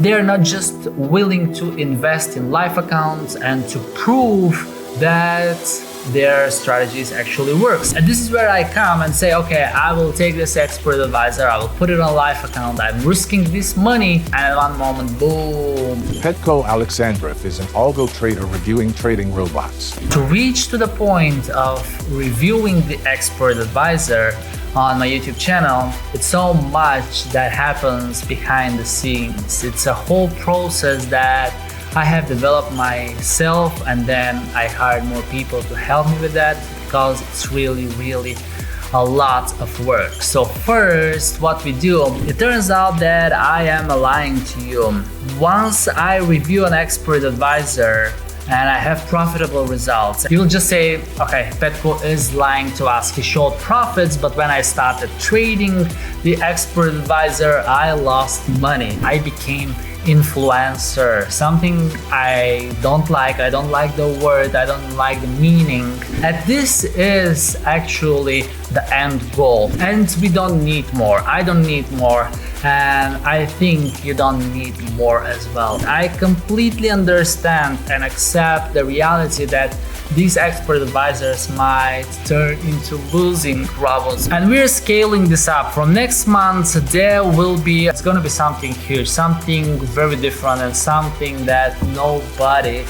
They are not just willing to invest in live accounts and to prove that their strategies actually works. And this is where I come and say, okay, I will take this expert advisor, I will put it on a live account, I'm risking this money, and at one moment, boom. Petko Alexandrov is an Algo trader reviewing trading robots. To reach to the point of reviewing the expert advisor on my YouTube channel, it's so much that happens behind the scenes. It's a whole process that I have developed myself, and then I hired more people to help me with that because it's really a lot of work. So first, what we do, it turns out that I am lying to you. Once I review an expert advisor and I have profitable results, you'll just say, okay, Petko is lying to us. He showed profits, but when I started trading the expert advisor, I lost money. I became influencer, something I don't like. I don't like the word, I don't like the meaning. And this is actually the end goal. And we don't need more. I don't need more. And I think you don't need more as well. I completely understand and accept the reality that these expert advisors might turn into losing robots. And we're scaling this up. From next month, it's gonna be something huge, something very different, and something that nobody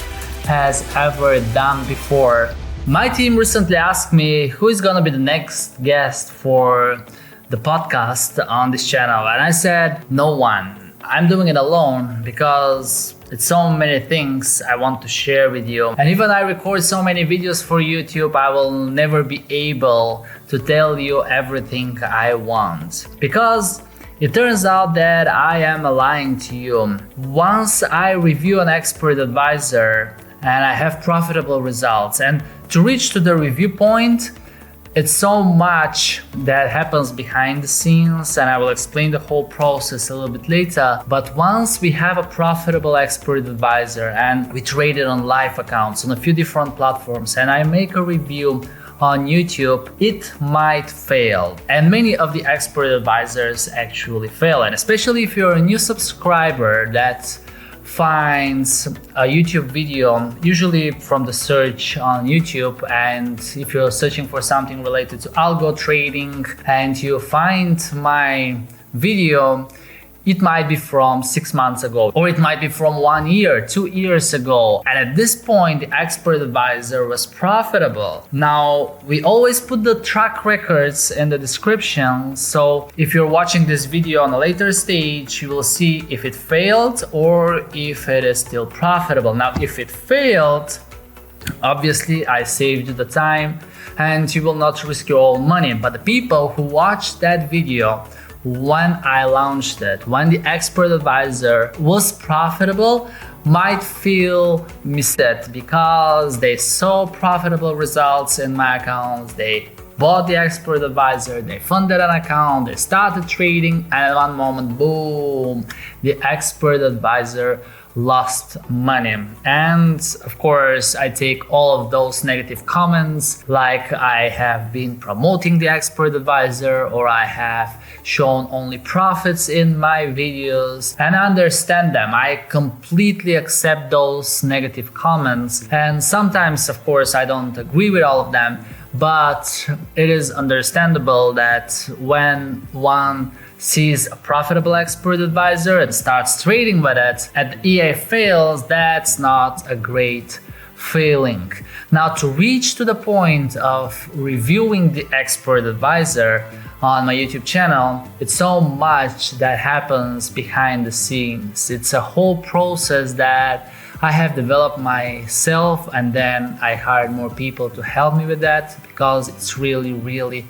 has ever done before. My team recently asked me who is gonna be the next guest for the podcast on this channel, and I said no one. I'm doing it alone because it's so many things I want to share with you. And even I record so many videos for YouTube, I will never be able to tell you everything I want. Because it turns out that I am lying to you. Once I review an expert advisor and I have profitable results, and to reach to the review point, it's so much that happens behind the scenes, and I will explain the whole process a little bit later. But once we have a profitable expert advisor and we trade it on live accounts on a few different platforms, and I make a review on YouTube, it might fail. And many of the expert advisors actually fail. And especially if you're a new subscriber that finds a YouTube video, usually from the search on YouTube, and if you're searching for something related to algo trading and you find my video, it might be from 6 months ago, or it might be from 1 year, 2 years ago. And at this point, the expert advisor was profitable. Now, we always put the track records in the description. So if you're watching this video on a later stage, you will see if it failed or if it is still profitable. Now, if it failed, obviously I saved you the time and you will not risk your own money. But the people who watched that video when I launched it, when the expert advisor was profitable, might feel misled because they saw profitable results in my accounts. They bought the expert advisor, they funded an account, they started trading, and at one moment, boom, the expert advisor lost money. And of course, I take all of those negative comments, like I have been promoting the expert advisor, or I have shown only profits in my videos, and I understand them. I completely accept those negative comments, and sometimes, of course, I don't agree with all of them, but it is understandable that when one sees a profitable expert advisor and starts trading with it, and the EA fails, that's not a great feeling. Now, to reach to the point of reviewing the expert advisor on my YouTube channel, it's so much that happens behind the scenes. It's a whole process that I have developed myself, and then I hired more people to help me with that because it's really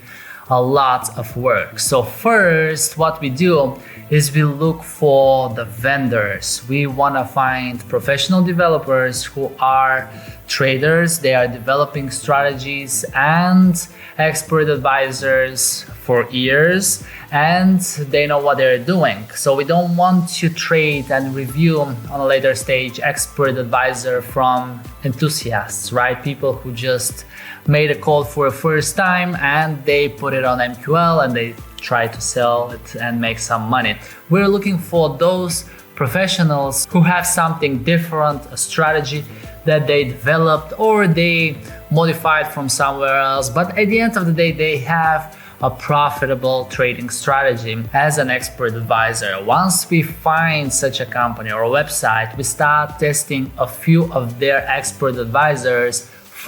a lot of work. So first, what we do is we look for the vendors. We want to find professional developers who are traders, they are developing strategies, and expert advisors for years, and they know what they're doing. So we don't want to trade and review on a later stage expert advisor from enthusiasts, right? People who just made a code for a first time and they put it on MQL and they try to sell it and make some money. We're looking for those professionals who have something different, a strategy that they developed or they modified from somewhere else, but at the end of the day they have a profitable trading strategy. As an expert advisor, once we find such a company or a website, we start testing a few of their expert advisors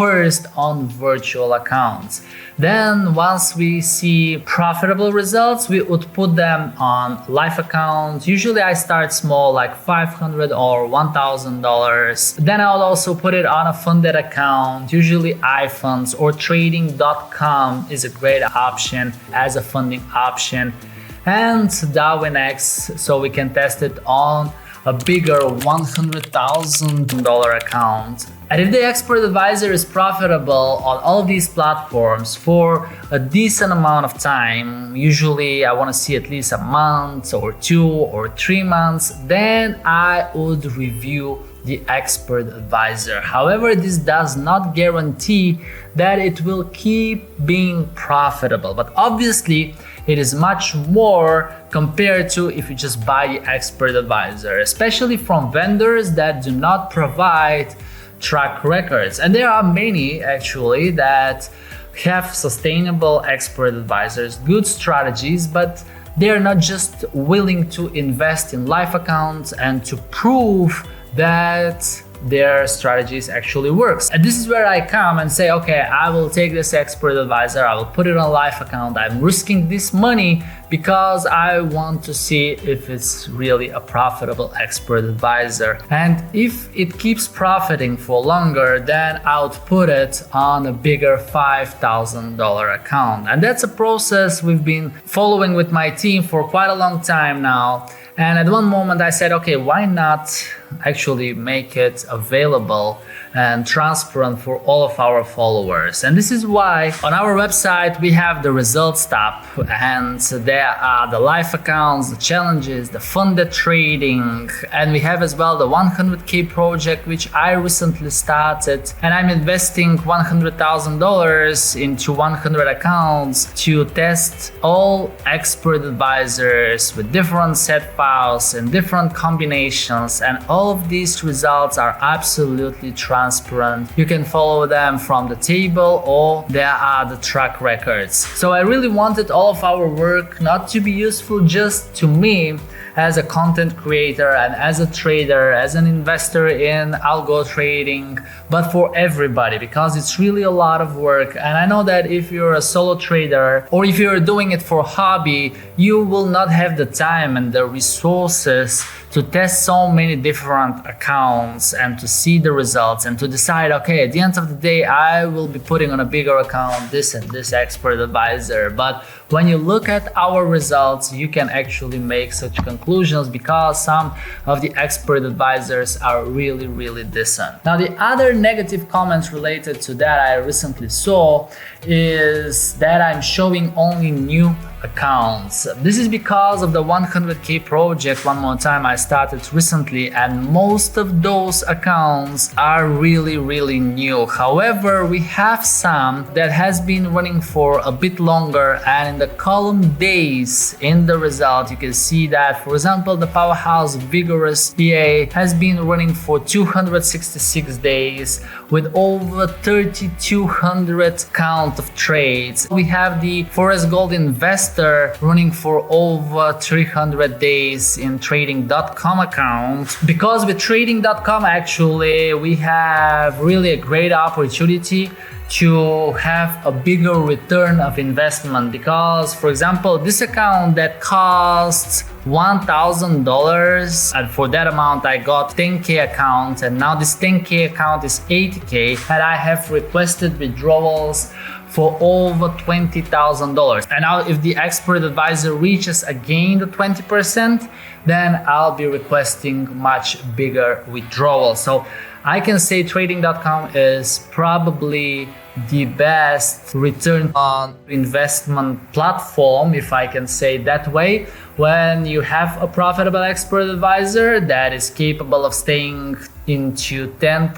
first on virtual accounts. Then once we see profitable results, we would put them on live accounts. Usually I start small, like $500 or $1,000. Then I would also put it on a funded account, usually iFunds or trading.com is a great option as a funding option. And DarwinX, so we can test it on a bigger $100,000 account. And if the expert advisor is profitable on all of these platforms for a decent amount of time, usually I want to see at least a month or 2 or 3 months, then I would review the expert advisor. However, this does not guarantee that it will keep being profitable, but obviously it is much more compared to if you just buy the expert advisor, especially from vendors that do not provide track records. And there are many actually that have sustainable expert advisors, good strategies, but they are not just willing to invest in live accounts and to prove that their strategies actually works. And this is where I come and say, okay, I will take this expert advisor, I will put it on a live account, I'm risking this money because I want to see if it's really a profitable expert advisor. And if it keeps profiting for longer, then I would put it on a bigger $5,000 account. And that's a process we've been following with my team for quite a long time now. And at one moment I said, okay, why not actually make it available and transparent for all of our followers? And this is why on our website we have the results tab, and there are the live accounts, the challenges, the funded trading, and we have as well the 100K project, which I recently started, and I'm investing $100,000 into 100 accounts to test all expert advisors with different set files and different combinations, and all of these results are absolutely transparent. You can follow them from the table or there are the track records. So I really wanted all of our work not to be useful just to me as a content creator and as a trader, as an investor in algo trading, but for everybody, because it's really a lot of work. And I know that if you're a solo trader or if you're doing it for hobby, you will not have the time and the resources to test so many different accounts and to see the results and to decide, okay, at the end of the day, I will be putting on a bigger account this and this expert advisor. But when you look at our results, you can actually make such conclusions because some of the expert advisors are really, really decent. Now, the other negative comments related to that I recently saw is that I'm showing only new accounts. This is because of the 100K project. One more time, I started recently, and most of those accounts are really, really new. However, we have some that has been running for a bit longer, and in the column days in the result, you can see that, for example, the Powerhouse Vigorous EA has been running for 266 days with over 3,200 count of trades. We have the Forest Gold Investor running for over 300 days in trading.com account. Because with trading.com, actually, we have really a great opportunity to have a bigger return of investment, because, for example, this account that costs $1,000, and for that amount I got 10K account, and now this 10K account is 80K, and I have requested withdrawals for over $20,000. And now if the expert advisor reaches again the 20%, then I'll be requesting much bigger withdrawals. So I can say trading.com is probably the best return on investment platform, if I can say that way, when you have a profitable expert advisor that is capable of staying into 10%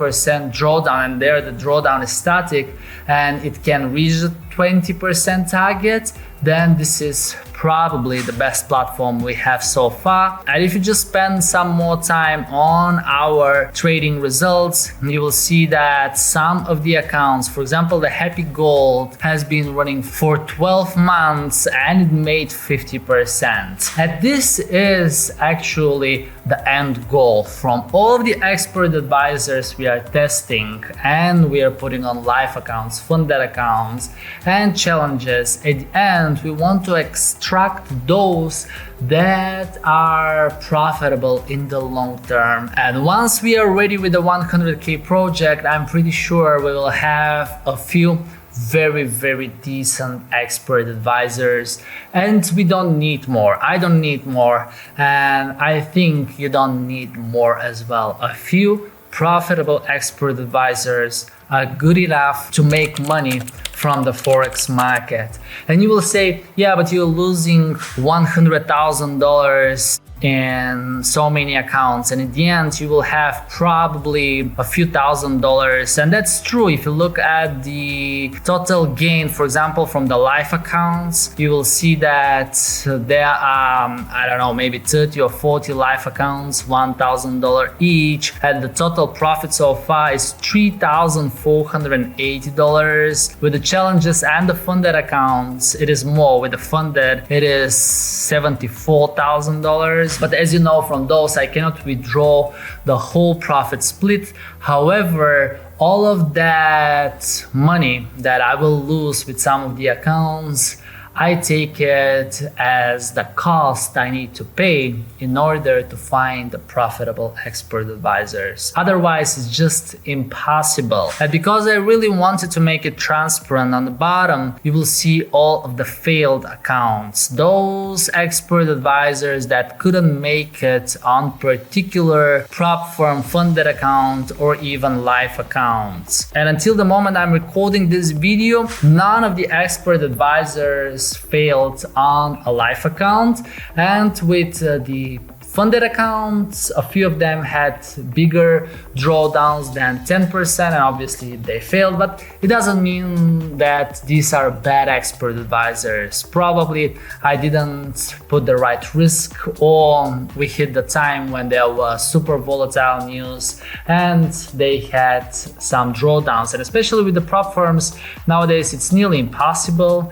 drawdown, and there the drawdown is static and it can reach the 20% target, then this is probably the best platform we have so far. And if you just spend some more time on our trading results, you will see that some of the accounts, for example, the Happy Gold has been running for 12 months and it made 50%. And this is actually the end goal from all of the expert advisors we are testing, and we are putting on live accounts, funded accounts, and challenges. At the end, we want to extract those that are profitable in the long term. And once we are ready with the 100K project, I'm pretty sure we will have a few very decent expert advisors, and we don't need more. I don't need more, and I think you don't need more as well. A few profitable expert advisors are good enough to make money from the Forex market. And you will say, yeah, but you're losing $100,000 in so many accounts, and in the end you will have probably a few $1,000s. And that's true. If you look at the total gain, for example, from the live accounts, you will see that there are I don't know, maybe 30 or 40 live accounts, $1,000 each, and the total profit so far is $3,480. With the challenges and the funded accounts, it is more. With the funded, it is $74,000. But as you know, from those I cannot withdraw the whole profit split. However, all of that money that I will lose with some of the accounts, I take it as the cost I need to pay in order to find the profitable expert advisors. Otherwise, it's just impossible. And because I really wanted to make it transparent, on the bottom, you will see all of the failed accounts. Those expert advisors that couldn't make it on particular prop firm funded account or even live accounts. And until the moment I'm recording this video, none of the expert advisors failed on a live account, and with the funded accounts, a few of them had bigger drawdowns than 10%, and obviously they failed. But it doesn't mean that these are bad expert advisors. Probably I didn't put the right risk, or we hit the time when there was super volatile news and they had some drawdowns. And especially with the prop firms nowadays, it's nearly impossible,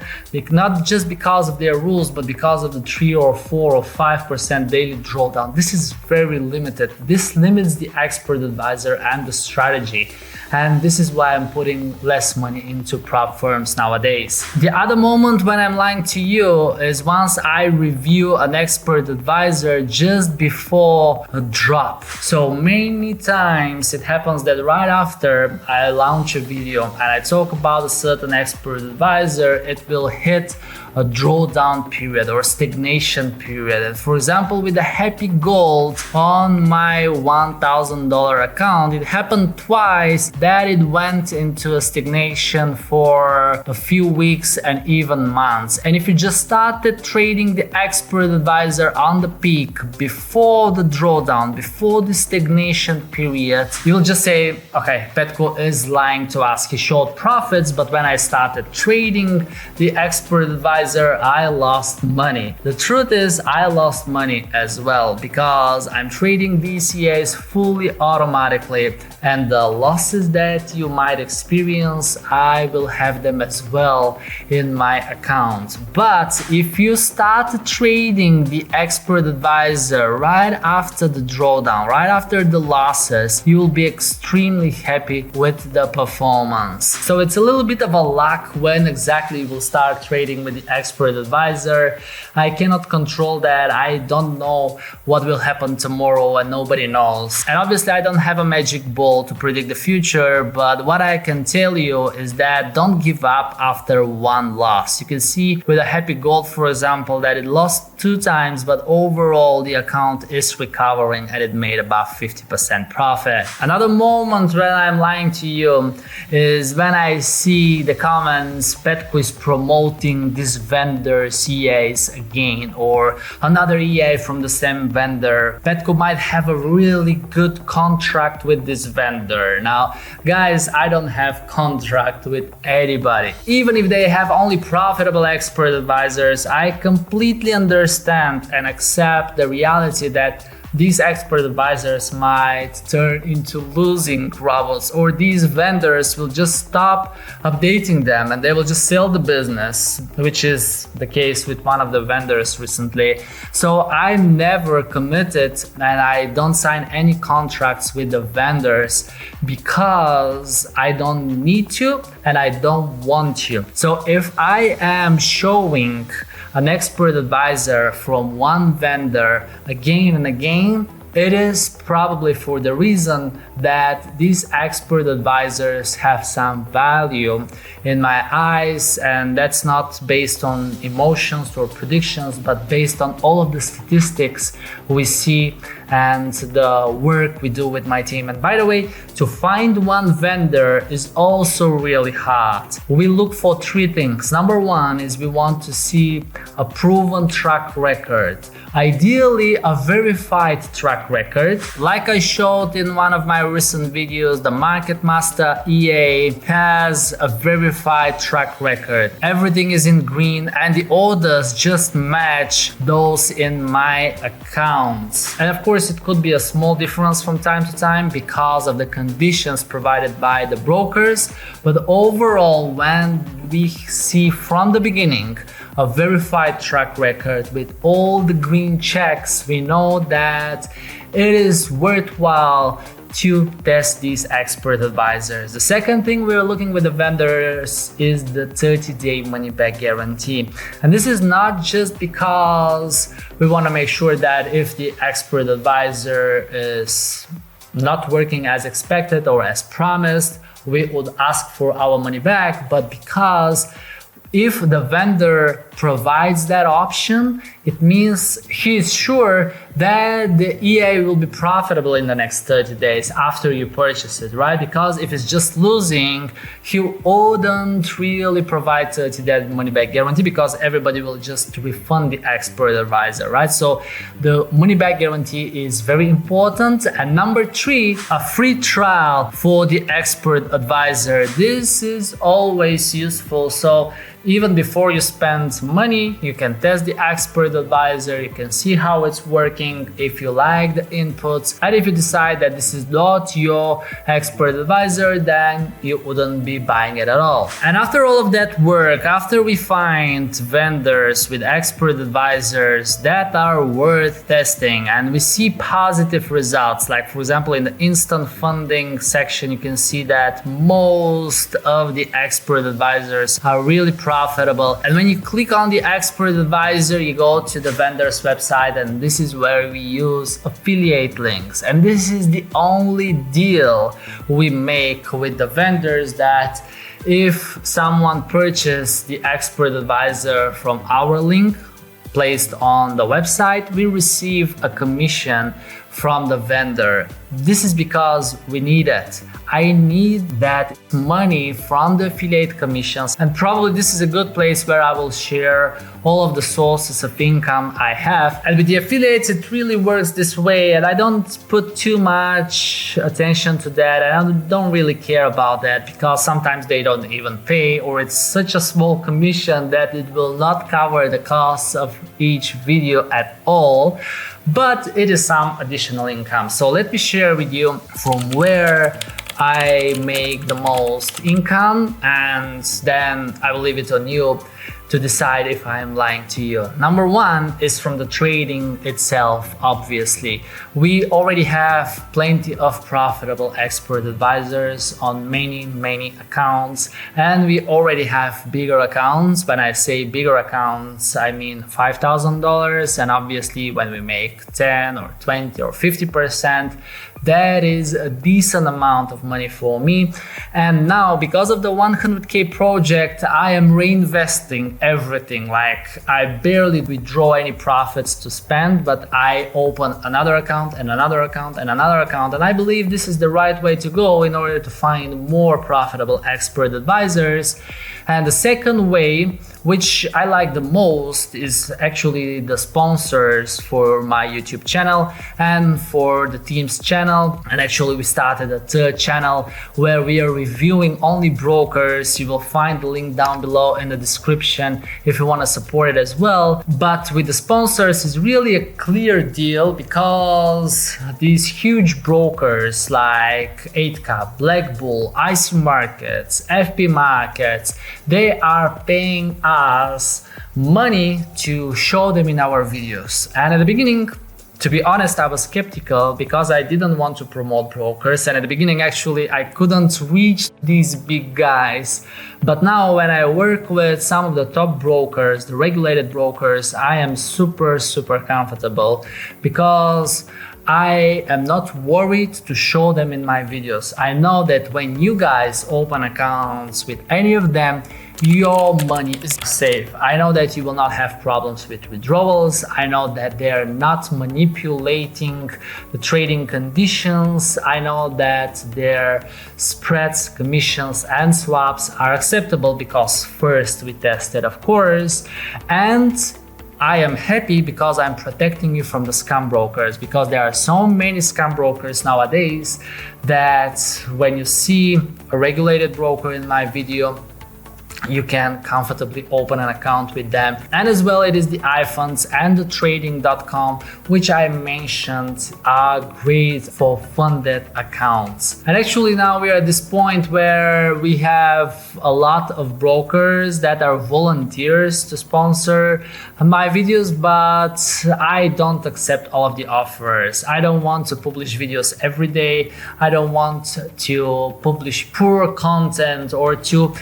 not just because of their rules, but because of the 3 or 4 or 5% daily drawdown. This is very limited. This limits the expert advisor and the strategy. And this is why I'm putting less money into prop firms nowadays. The other moment when I'm lying to you is once I review an expert advisor just before a drop. So many times it happens that right after I launch a video and I talk about a certain expert advisor, it will hit a drawdown period or stagnation period. And for example, with the Happy Gold on my $1,000 account, it happened twice that it went into a stagnation for a few weeks and even months. And if you just started trading the expert advisor on the peak before the drawdown, before the stagnation period, you'll just say, okay, Petko is lying to us. He showed profits, but when I started trading the expert advisor, I lost money. The truth is I lost money as well, because I'm trading DCAs fully automatically, and the losses that you might experience, I will have them as well in my account. But if you start trading the expert advisor right after the drawdown, right after the losses, you will be extremely happy with the performance. So it's a little bit of a luck when exactly you will start trading with the expert advisor. I cannot control that. I don't know what will happen tomorrow, and nobody knows. And obviously I don't have a magic ball to predict the future, but what I can tell you is that don't give up after one loss. You can see with a Happy Gold, for example, that it lost 2 times, but overall the account is recovering and it made about 50% profit. Another moment when I'm lying to you is when I see the comments, Petko is promoting this vendor's EAs again, or another EA from the same vendor. Petko might have a really good contract with this vendor. Now, guys, I don't have contract with anybody. Even if they have only profitable expert advisors, I completely understand and accept the reality that these expert advisors might turn into losing robots, or these vendors will just stop updating them and they will just sell the business, which is the case with one of the vendors recently. So I never committed and I don't sign any contracts with the vendors because I don't need to and I don't want to. So if I am showing an expert advisor from one vendor again and again, it is probably for the reason that these expert advisors have some value in my eyes, and that's not based on emotions or predictions, but based on all of the statistics we see and the work we do with my team. And by the way, to find one vendor is also really hard. We look for 3 things. Number 1 is we want to see a proven track record. Ideally, a verified track record. Like I showed in one of my recent videos, the Market Master EA has a verified track record. Everything is in green and the orders just match those in my account. And of course, it could be a small difference from time to time because of the conditions provided by the brokers. But overall, when we see from the beginning a verified track record with all the green checks, we know that it is worthwhile to test these expert advisors. The second thing we're looking with the vendors is the 30-day money-back guarantee. And this is not just because we want to make sure that if the expert advisor is not working as expected or as promised, we would ask for our money back, but because if the vendor provides that option, it means he is sure that the EA will be profitable in the next 30 days after you purchase it, right? Because if it's just losing, he wouldn't really provide 30-day money-back guarantee because everybody will just refund the expert advisor, right? So the money-back guarantee is very important. And number 3, a free trial for the expert advisor. This is always useful. So even before you spend money, you can test the expert advisor, you can see how it's working, if you like the inputs, and if you decide that this is not your expert advisor, then you wouldn't be buying it at all. And after all of that work, after we find vendors with expert advisors that are worth testing and we see positive results, like for example in the instant funding section, you can see that most of the expert advisors are really profitable. And when you click on the expert advisor, you go to the vendor's website, and this is where we use affiliate links. And this is the only deal we make with the vendors, that if someone purchased the expert advisor from our link placed on the website, we receive a commission from the vendor. This is because we need it. I need that money from the affiliate commissions, and probably this is a good place where I will share all of the sources of income I have. And with the affiliates, it really works this way, and I don't put too much attention to that. I don't really care about that because sometimes they don't even pay, or it's such a small commission that it will not cover the costs of each video at all. But it is some additional income. So let me share with you from where I make the most income, and then I will leave it on you to decide if I'm lying to you. Number 1 is from the trading itself, obviously. We already have plenty of profitable expert advisors on many accounts, and we already have bigger accounts. When I say bigger accounts, I mean $5,000, and obviously when we make 10 or 20 or 50%, that is a decent amount of money for me. And now, because of the 100K project, I am reinvesting doing everything. Like I barely withdraw any profits to spend, but I open another account and another account and another account. And I believe this is the right way to go in order to find more profitable expert advisors. And the second way, which I like the most, is actually the sponsors for my YouTube channel and for the team's channel. And actually we started a third channel where we are reviewing only brokers. You will find the link down below in the description if you want to support it as well. But with the sponsors is really a clear deal, because these huge brokers like 8K, Black Bull, IC Markets, FP Markets, they are paying us money to show them in our videos. And at the beginning, to be honest, I was skeptical because I didn't want to promote brokers. And at the beginning, actually, I couldn't reach these big guys. But now when I work with some of the top brokers, the regulated brokers, I am super comfortable, because I am not worried to show them in my videos. I know that when you guys open accounts with any of them, your money is safe. I know that you will not have problems with withdrawals. I know that they are not manipulating the trading conditions. I know that their spreads, commissions, and swaps are acceptable, because first we tested, of course. And I am happy because I'm protecting you from the scam brokers, because there are so many scam brokers nowadays that when you see a regulated broker in my video, you can comfortably open an account with them. And as well, it is the iFunds and the trading.com, which I mentioned, are great for funded accounts. And actually now we are at this point where we have a lot of brokers that are volunteers to sponsor my videos, but I don't accept all of the offers. I don't want to publish videos every day. I don't want to publish poor content or to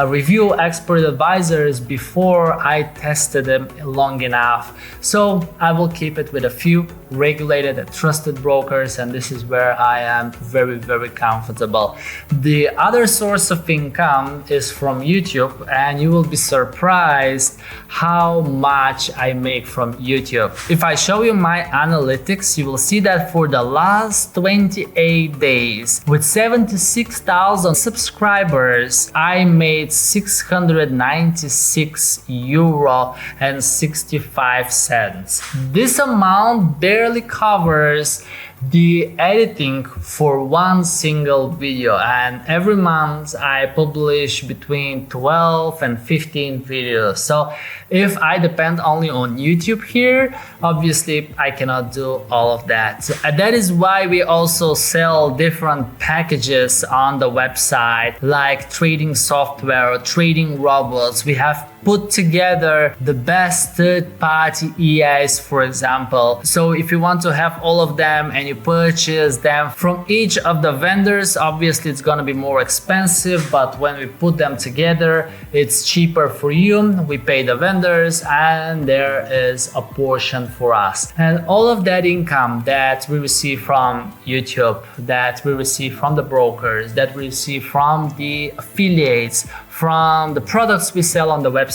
review expert advisors before I tested them long enough. So I will keep it with a few regulated and trusted brokers, and this is where I am very comfortable. The other source of income is from YouTube, and you will be surprised how much I make from YouTube. If I show you my analytics, you will see that for the last 28 days, with 76,000 subscribers, I made €696.65. This amount barely covers the editing for one single video, and every month I publish between 12 and 15 videos. So if I depend only on YouTube here, obviously I cannot do all of that. And that is why we also sell different packages on the website, like trading software or trading robots. We have put together the best third-party EIs, for example. So if you want to have all of them and you purchase them from each of the vendors, obviously it's gonna be more expensive, but when we put them together, it's cheaper for you. We pay the vendors and there is a portion for us. And all of that income that we receive from YouTube, that we receive from the brokers, that we receive from the affiliates, from the products we sell on the website,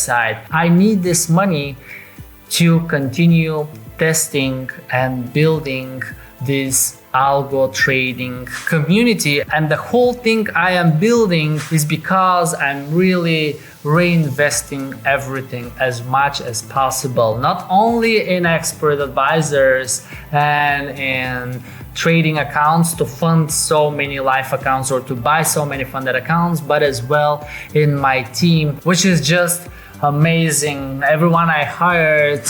I need this money to continue testing and building this algo trading community. And the whole thing I am building is because I'm really reinvesting everything as much as possible, not only in expert advisors and in trading accounts to fund so many live accounts or to buy so many funded accounts, but as well in my team, which is just amazing. Everyone I hired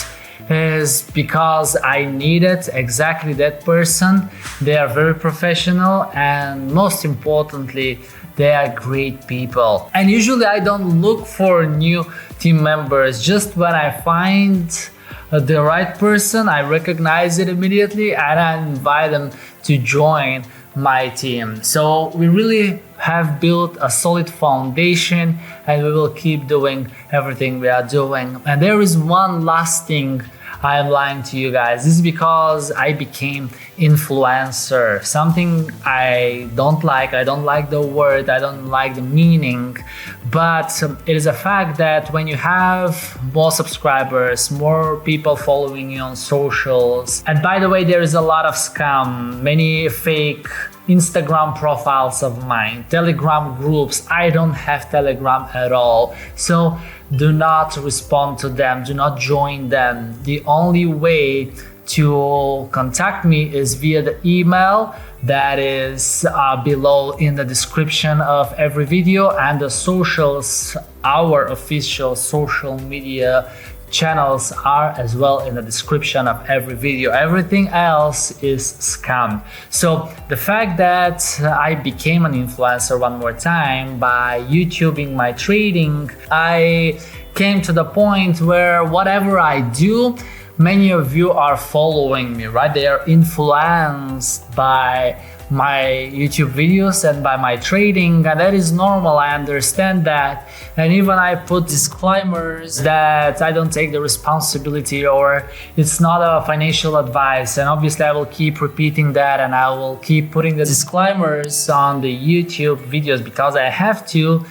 is because I needed exactly that person. They are very professional, and most importantly, they are great people. And usually I don't look for new team members. Just when I find the right person, I recognize it immediately and I invite them to join my team. So we really have built a solid foundation, and we will keep doing everything we are doing. And there is one last thing I am lying to you guys. This is because I became influencer, something I don't like. I don't like the word, I don't like the meaning, but it is a fact that when you have more subscribers, more people following you on socials, and by the way, there is a lot of scam, many fake Instagram profiles of mine, Telegram groups. I don't have Telegram at all, so do not respond to them, do not join them. The only way to contact me is via the email that is below in the description of every video, and the socials, our official social media channels are as well in the description of every video. Everything else is scam. So the fact that I became an influencer one more time by YouTubing my trading, I came to the point where whatever I do, many of you are following me, right? They are influenced by my YouTube videos and by my trading, and that is normal. I understand that, and even I put disclaimers that I don't take the responsibility or it's not a financial advice, and obviously I will keep repeating that, and I will keep putting the disclaimers on the YouTube videos because I have to.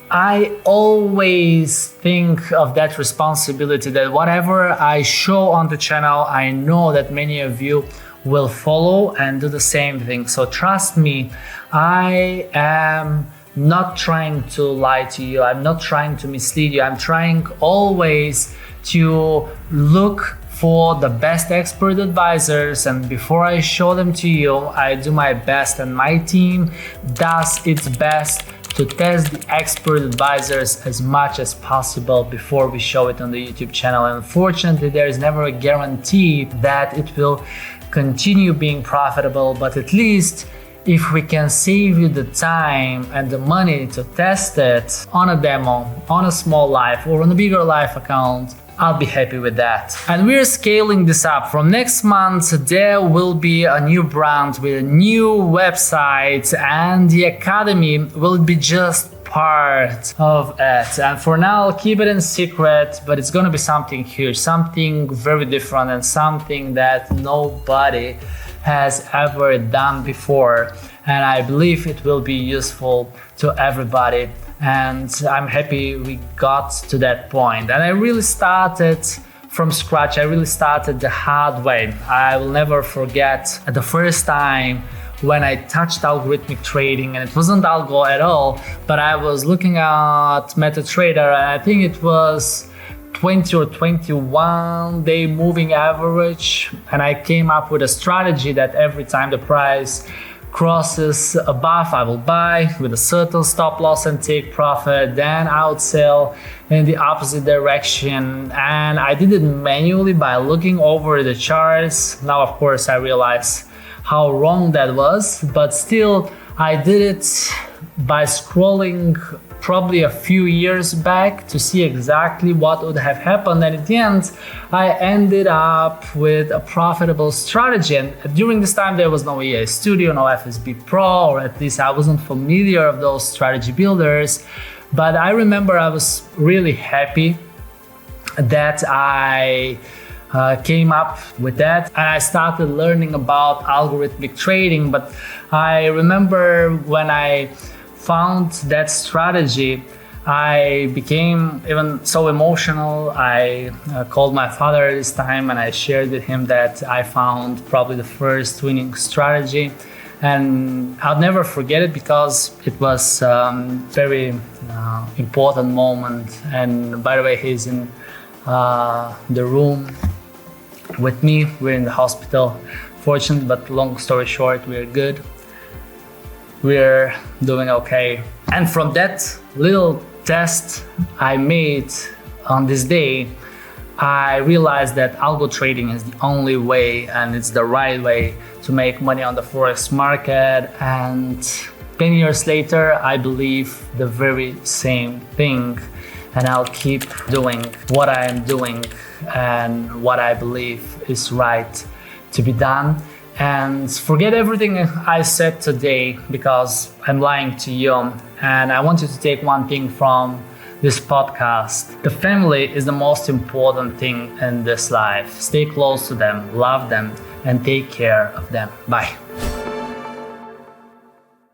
I always think of that responsibility, that whatever I show on the channel, I know that many of you will follow and do the same thing. So trust me, I am not trying to lie to you. I'm not trying to mislead you. I'm trying always to look for the best expert advisors, and before I show them to you, I do my best, and my team does its best to test the expert advisors as much as possible before we show it on the YouTube channel. Unfortunately, there is never a guarantee that it will continue being profitable, but at least if we can save you the time and the money to test it on a demo, on a small live or on a bigger live account, I'll be happy with that. And we're scaling this up. From next month, there will be a new brand with a new website, and the academy will be just part of it. And for now, I'll keep it in secret, but it's gonna be something huge, something very different, and something that nobody has ever done before. And I believe it will be useful to everybody. And I'm happy we got to that point. And I really started from scratch. I really started the hard way. I will never forget the first time when I touched algorithmic trading, and it wasn't Algo at all, but I was looking at MetaTrader, and I think it was 20 or 21 day moving average, and I came up with a strategy that every time the price crosses above, I will buy with a certain stop loss and take profit, then I would sell in the opposite direction. And I did it manually by looking over the charts. Now of course I realize how wrong that was, but still I did it by scrolling probably a few years back to see exactly what would have happened, and at the end I ended up with a profitable strategy. And during this time there was no EA Studio, no FSB Pro, or at least I wasn't familiar with those strategy builders. But I remember I was really happy that I came up with that, and I started learning about algorithmic trading. But I remember when I found that strategy, I became even so emotional. I called my father this time and I shared with him that I found probably the first winning strategy, and I'll never forget it because it was very important moment. And by the way, he's in the room with me. We're in the hospital, fortunately, but long story short, we're good. We're doing okay. And from that little test I made on this day, I realized that algo trading is the only way, and it's the right way to make money on the forex market. And 10 years later, I believe the very same thing, and I'll keep doing what I am doing and what I believe is right to be done. And forget everything I said today because I'm lying to you. And I want you to take one thing from this podcast. The family is the most important thing in this life. Stay close to them, love them, and take care of them. Bye.